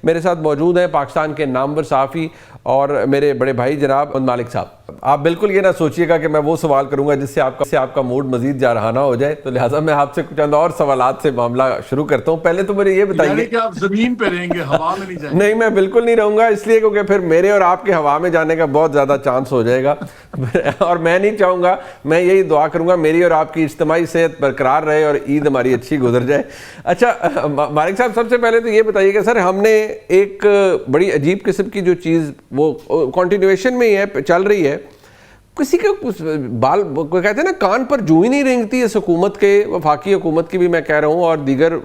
میرے ساتھ موجود ہیں پاکستان کے نامور صحافی اور میرے بڑے بھائی جناب مالک صاحب. آپ بالکل یہ نہ سوچئے گا کہ میں وہ سوال کروں گا جس سے آپ کا موڈ مزید جارحانہ ہو جائے, تو لہٰذا میں آپ سے کچھ اور سوالات سے معاملہ شروع کرتا ہوں. پہلے تو مجھے یہ بتائیے کہ آپ زمین پہ رہیں گے, ہوا میں نہیں جائیں گے؟ نہیں, میں بالکل نہیں رہوں گا, اس لیے کیونکہ پھر میرے اور آپ کے ہوا میں جانے کا بہت زیادہ چانس ہو جائے گا اور میں نہیں چاہوں گا. میں یہی دعا کروں گا میری اور آپ کی اجتماعی صحت برقرار رہے اور عید ہماری اچھی گزر جائے. اچھا مالک صاحب, سب سے پہلے تو یہ بتائیے کہ سر ہم نے ایک بڑی عجیب قسم کی جو چیز وہ کنٹینیویشن میں ہی ہے, چل رہی ہے, کسی کے بال کہتے ہیں نا کان پر جو ہی نہیں رینگتی اس حکومت کے, وفاقی حکومت کی بھی میں کہہ رہا ہوں اور دیگر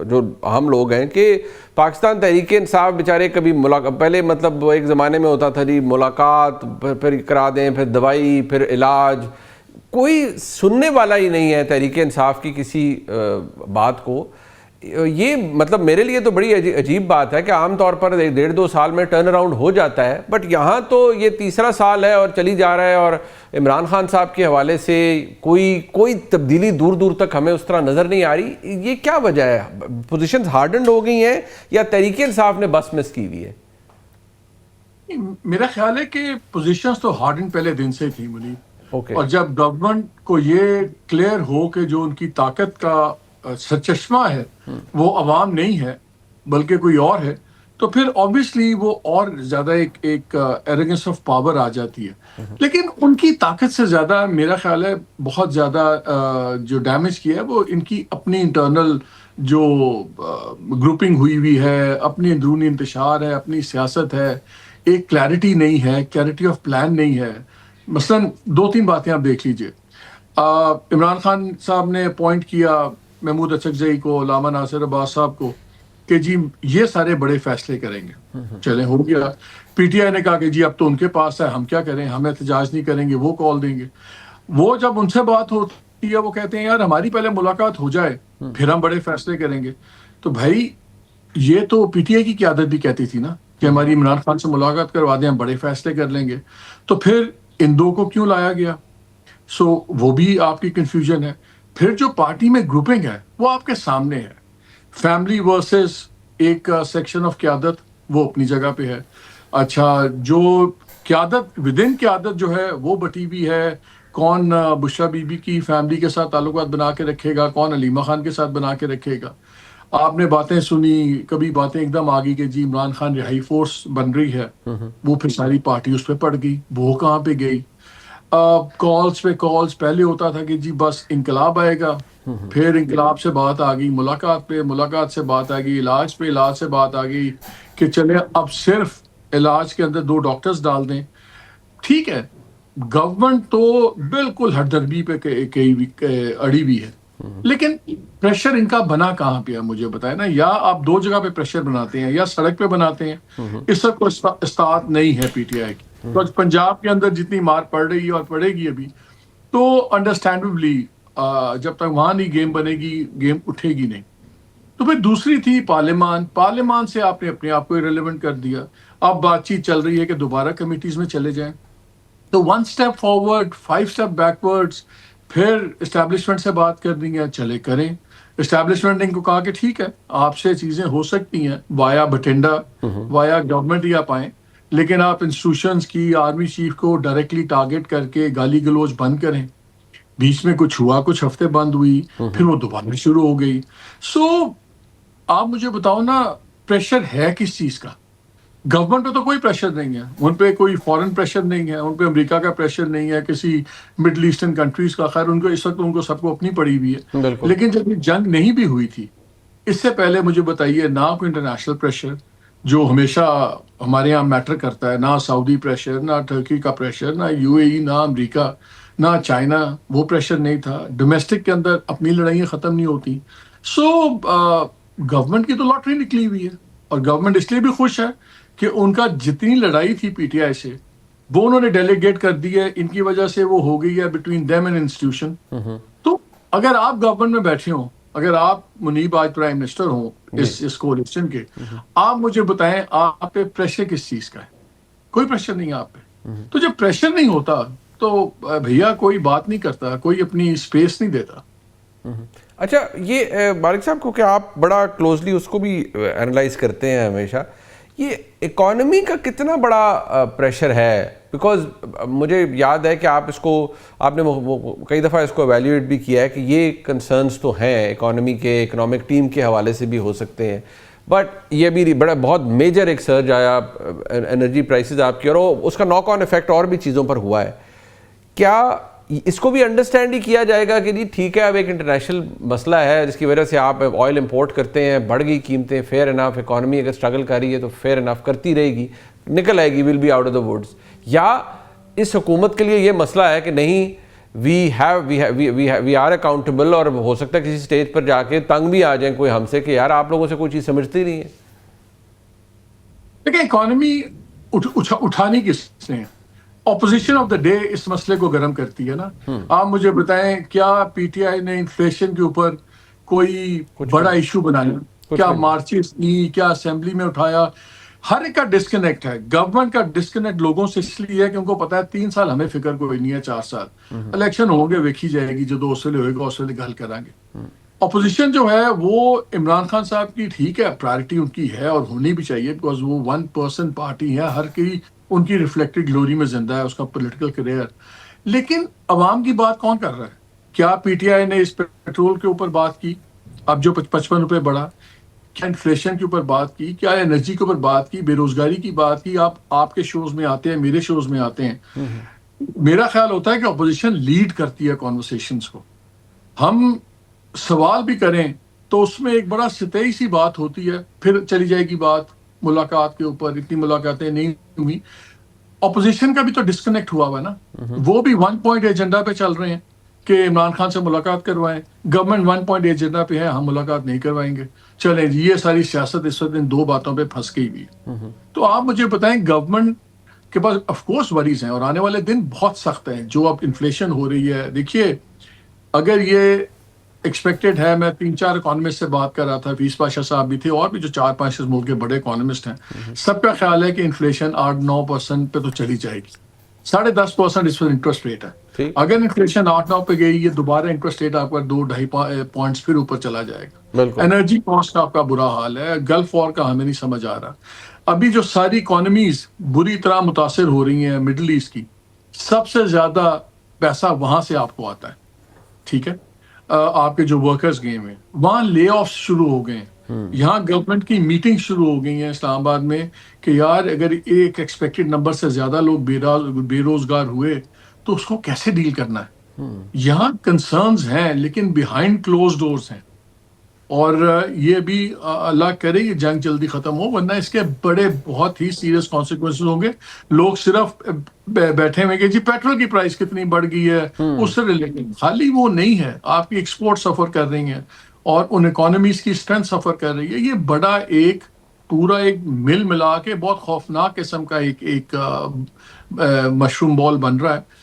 جو ہم لوگ ہیں, کہ پاکستان تحریک انصاف بیچارے کبھی پہلے مطلب ایک زمانے میں ہوتا تھا جی ملاقات, پھر کرا دیں, پھر دوائی, پھر علاج, کوئی سننے والا ہی نہیں ہے تحریک انصاف کی کسی بات کو. یہ مطلب میرے لیے تو بڑی عجیب بات ہے کہ عام طور پر 1.5-2 سال میں ٹرن اراؤنڈ ہو جاتا ہے, بٹ یہاں تو یہ تیسرا سال ہے اور چلی جا رہا ہے, اور عمران خان صاحب کے حوالے سے کوئی تبدیلی دور دور تک ہمیں اس طرح نظر نہیں آ رہی. یہ کیا وجہ ہے؟ پوزیشنز ہارڈنڈ ہو گئی ہیں یا تحریک انصاف نے بس مس کی ہوئی ہے؟ میرا خیال ہے کہ پوزیشنز تو ہارڈنڈ پہلے دن سے تھی منیب, اور جب گورنمنٹ کو یہ کلیئر ہو کہ جو ان کی طاقت کا سرچشمہ ہے وہ عوام نہیں ہے بلکہ کوئی اور ہے, تو پھر obviously وہ اور زیادہ ایک ایروگنس آف پاور آ جاتی ہے. لیکن ان کی طاقت سے زیادہ میرا خیال ہے بہت زیادہ جو ڈیمیج کیا ہے وہ ان کی اپنی انٹرنل جو گروپنگ ہوئی ہے, اپنی اندرونی انتشار ہے, اپنی سیاست ہے, ایک کلیئرٹی نہیں ہے, کلیئرٹی آف پلان نہیں ہے. مثلاً 2-3 باتیں آپ دیکھ لیجئے. عمران خان صاحب نے اپوائنٹ کیا محمود اچکزئی کو, علامہ ناصر عباس صاحب کو, کہ جی یہ سارے بڑے فیصلے کریں گے. چلیں ہو گیا. پی ٹی آئی نے کہا کہ جی اب تو ان کے پاس ہے, ہم کیا کریں, ہم احتجاج نہیں کریں گے, وہ کال دیں گے. وہ جب ان سے بات ہوتی ہے وہ کہتے ہیں یار ہماری پہلے ملاقات ہو جائے پھر ہم بڑے فیصلے کریں گے. تو بھائی یہ تو پی ٹی آئی کی قیادت بھی کہتی تھی نا کہ ہماری عمران خان سے ملاقات کروا دیں, ہم بڑے فیصلے کر لیں گے. تو پھر ان دو کو کیوں لایا گیا؟ وہ بھی آپ کی کنفیوژن ہے. پھر جو پارٹی میں گروپنگ ہے وہ آپ کے سامنے ہے. فیملی ورسز ایک سیکشن آف قیادت وہ اپنی جگہ پہ ہے. اچھا جو قیادت ودن قیادت جو ہے وہ بٹی ہوئی ہے, کون بشرا بی بی کی فیملی کے ساتھ تعلقات بنا کے رکھے گا, کون علیمہ خان کے ساتھ بنا کے رکھے گا. آپ نے باتیں سنی, کبھی باتیں ایک دم آ گئی کہ جی عمران خان رہائی فورس بن رہی ہے, وہ پھر ساری پارٹی اس پہ پڑ گئی, وہ کہاں پہ گئی. کالز پہ کالز, پہلے ہوتا تھا کہ جی بس انقلاب آئے گا, پھر انقلاب سے بات آ گئی ملاقات پہ, ملاقات سے بات آ گئی علاج پہ, علاج سے بات آ گئی کہ چلے اب صرف علاج کے اندر 2 ڈاکٹرز ڈال دیں. ٹھیک ہے, گورنمنٹ تو بالکل ہٹ دربی پہ اڑی ہوئی ہے, لیکن پریشر ان کا بنا کہاں پہ ہے مجھے بتائیں نا. یا آپ 2 جگہ پہ پریشر بناتے ہیں, یا سڑک پہ بناتے ہیں. اس وقت کوئی استاد نہیں ہے پی ٹی آئی کی. تو پنجاب کے اندر جتنی مار پڑ رہی ہے اور پڑے گی ابھی, تو انڈرسٹینڈیبلی جب تک وہاں نہیں گیم بنے گی, گیم اٹھے گی نہیں. تو پھر دوسری تھی پارلیمان سے آپ نے اپنے آپ کو ریلیونٹ کر دیا. اب بات چیت چل رہی ہے کہ دوبارہ کمیٹیز میں چلے جائیں. تو 1 اسٹیپ فارورڈ 5 اسٹیپ بیکورڈز. پھر اسٹیبلشمنٹ سے بات کرنی ہے, چلے کریں. اسٹیبلشمنٹ نے ان کو کہا کہ ٹھیک ہے آپ سے چیزیں ہو سکتی ہیں وایا بٹھنڈا, وایا گورنمنٹ ہی آپ آئیں, لیکن آپ انسٹیٹیوشنز کی آرمی چیف کو ڈائریکٹلی ٹارگٹ کر کے گالی گلوچ بند کریں. بیچ میں کچھ ہوا, کچھ ہفتے بند ہوئی, پھر وہ دوبارہ شروع ہو گئی. آپ مجھے بتاؤ نا پریشر ہے کس چیز کا؟ گورنمنٹ پہ تو کوئی پریشر نہیں ہے, ان پہ کوئی فورن پریشر نہیں ہے, ان پہ امریکہ کا پریشر نہیں ہے, کسی مڈل ایسٹرن کنٹریز کا. خیر ان کو اس وقت ان کو سب کو اپنی پڑی ہوئی ہے. لیکن جب یہ جنگ نہیں بھی ہوئی تھی اس سے پہلے مجھے بتائیے, نہ کوئی انٹرنیشنل پریشر جو ہمیشہ ہمارے یہاں میٹر کرتا ہے, نہ سعودی پریشر, نہ ٹرکی کا پریشر, نہ یو اے ای, نہ امریکہ, نہ چائنا, وہ پریشر نہیں تھا. ڈومیسٹک کے اندر اپنی لڑائیاں ختم نہیں ہوتی. گورنمنٹ کی تو لاٹری نکلی ہوئی ہے, اور گورنمنٹ اس لیے بھی خوش ہے کہ ان کا جتنی لڑائی تھی پی ٹی آئی سے وہ انہوں نے ڈیلیگیٹ کر دی ہے. ان کی وجہ سے وہ ہو گئی ہے بٹوین دیم اینڈ انسٹیٹیوشن. تو اگر آپ گورنمنٹ میں بیٹھے ہوں, اگر آپ منیب آج پرائم منسٹر ہوں اس کولیشن کے, آپ مجھے بتائیں آپ پہ پریشر کس چیز کا ہے؟ کوئی پریشر نہیں ہے آپ پہ. تو جب پریشر نہیں ہوتا تو بھیا کوئی بات نہیں کرتا, کوئی اپنی اسپیس نہیں دیتا. اچھا یہ مالک صاحب کو کہ آپ بڑا کلوزلی اس کو بھی اینالائز کرتے ہیں ہمیشہ، یہ اکانومی کا کتنا بڑا پریشر ہے؟ بیکاز مجھے یاد ہے کہ آپ نے کئی دفعہ اس کو ایویلیویٹ بھی کیا ہے کہ یہ کنسرنس تو ہیں اکانومی کے، اکنامک ٹیم کے حوالے سے بھی ہو سکتے ہیں، بٹ یہ بھی بہت میجر ایک سرج آیا انرجی پرائسز آپ کی، اور اس کا ناک آن افیکٹ اور بھی چیزوں پر ہوا ہے. کیا اس کو بھی انڈرسٹینڈ ہی کیا جائے گا کہ جی ٹھیک ہے اب ایک انٹرنیشنل مسئلہ ہے جس کی وجہ سے آپ آئل امپورٹ کرتے ہیں، بڑھ گئی قیمتیں، فیئر انف، اکانومی اگر اسٹرگل کر رہی ہے تو فیئر انف کرتی رہے گی، نکل آئے گی، will be out of the woods? یا اس حکومت کے لیے یہ مسئلہ ہے کہ نہیں، وی آر اکاؤنٹیبل، اور ہو سکتا ہے کسی سٹیج پر جا کے تنگ بھی آ جائیں کوئی ہم سے کہ یار آپ لوگوں سے کوئی چیز سمجھتی نہیں ہے؟ دیکھیں اکانومی اٹھانی کس نے؟ اپوزیشن آف دا ڈے اس مسئلے کو گرم کرتی ہے نا. آپ مجھے بتائیں کیا پی ٹی آئی نے انفلیشن کے اوپر کوئی بڑا ایشو بنایا؟ کیا مارچز کی، کیا اسمبلی میں اٹھایا؟ ہر ایک کا ڈسکنیکٹ ہے. گورنمنٹ کا ڈسکنیکٹ لوگوں سے اس لیے ہے کہ ان کو پتا ہے 3 سال ہمیں فکر کوئی نہیں ہے، 4 سال الیکشن ہوں گے، ویکھی جائے گی، جو اس ویلے ہوئے گا اس ویلے حل کریں گے. اپوزیشن جو ہے وہ عمران خان صاحب کی ٹھیک ہے پرائرٹی ان کی ہے اور ہونی بھی چاہیے، بیکاز وہ 1% پارٹی ہے، ہر کی ان کی ریفلیکٹڈ گلوری میں زندہ ہے اس کا پولیٹیکل کیریئر. لیکن عوام کی بات کون کر رہا ہے؟ کیا پی ٹی آئی نے اس پیٹرول کے اوپر بات کی اب جو 55 روپے بڑھا؟ کیا انفلیشن کے اوپر بات کی؟ کیا انرجی کے اوپر بات کی؟ بے روزگاری کی بات کی؟ آپ کے شوز میں آتے ہیں، میرے شوز میں آتے ہیں. میرا خیال ہوتا ہے کہ اپوزیشن لیڈ کرتی ہے کانورسیشنز کو. ہم سوال بھی کریں تو اس میں ایک بڑا سطحی سی بات ہوتی ہے، پھر چلی جائے گی بات ملاقات کے اوپر. اتنی ملاقاتیں نہیں ہوئی. اپوزیشن کا بھی تو ڈسکنیکٹ ہوا ہے نا. وہ بھی 1 پوائنٹ ایجنڈا پہ چل رہے ہیں کہ عمران خان سے ملاقات کروائیں. گورنمنٹ 1 پوائنٹ ایجنڈا پہ ہے، ہم ملاقات نہیں کروائیں گے. چلیں جی، یہ ساری سیاست اس وقت ان 2 باتوں پہ پھنس گئی ہوئی. تو آپ مجھے بتائیں گورنمنٹ کے پاس آف کورس وریز ہیں اور آنے والے دن بہت سخت ہیں. جو اب انفلیشن ہو رہی ہے، دیکھیے اگر یہ ایکسپیکٹڈ ہے، میں 3-4 اکانومسٹ سے بات کر رہا تھا، فیس پاشا صاحب بھی تھے اور بھی جو 4-5 ملک کے بڑے اکانومسٹ ہیں، سب کا خیال ہے کہ انفلیشن 8-9% پہ تو چلی جائے گی. 10.5% اس پر انٹرسٹ ریٹ ہے. اگر انفلیشن 8-9 پہ گئی، یہ دوبارہ انٹرسٹ ریٹ آپ کا 2-2.5 پوائنٹس پھر اوپر چلا جائے گا. انرجی کاسٹ کا آپ کا برا حال ہے. گلف وار کا ہمیں نہیں سمجھ آ رہا. ابھی جو ساری اکانومیز بری طرح متاثر ہو رہی ہیں مڈل ایسٹ کی، سب سے زیادہ پیسہ وہاں سے آپ کو آتا ہے. ٹھیک ہے، آپ کے جو ورکرز گئے ہوئے ہیں وہاں لے آفس شروع ہو گئے ہیں. یہاں گورنمنٹ کی میٹنگ شروع ہو گئی ہیں اسلام آباد میں کہ یار اگر ایک ایکسپیکٹڈ نمبر سے زیادہ لوگ بے روزگار ہوئے تو اس کو کیسے ڈیل کرنا ہے. یہاں کنسرنز ہیں لیکن بیہائنڈ کلوز ڈورز ہیں. اور یہ بھی اللہ کرے یہ جنگ جلدی ختم ہو، ورنہ اس کے بڑے بہت ہی سیریس کانسیکوینسز ہوں گے. لوگ صرف بیٹھے ہوئے کہ جی پیٹرول کی پرائس کتنی بڑھ گئی ہے اس سے ریلیٹڈ، خالی وہ نہیں ہے. آپ کی ایکسپورٹ سفر کر رہی ہیں اور ان اکانومیز کی اسٹرینتھ سفر کر رہی ہے. یہ بڑا ایک پورا ایک مل ملا کے بہت خوفناک قسم کا ایک مشروم بال بن رہا ہے.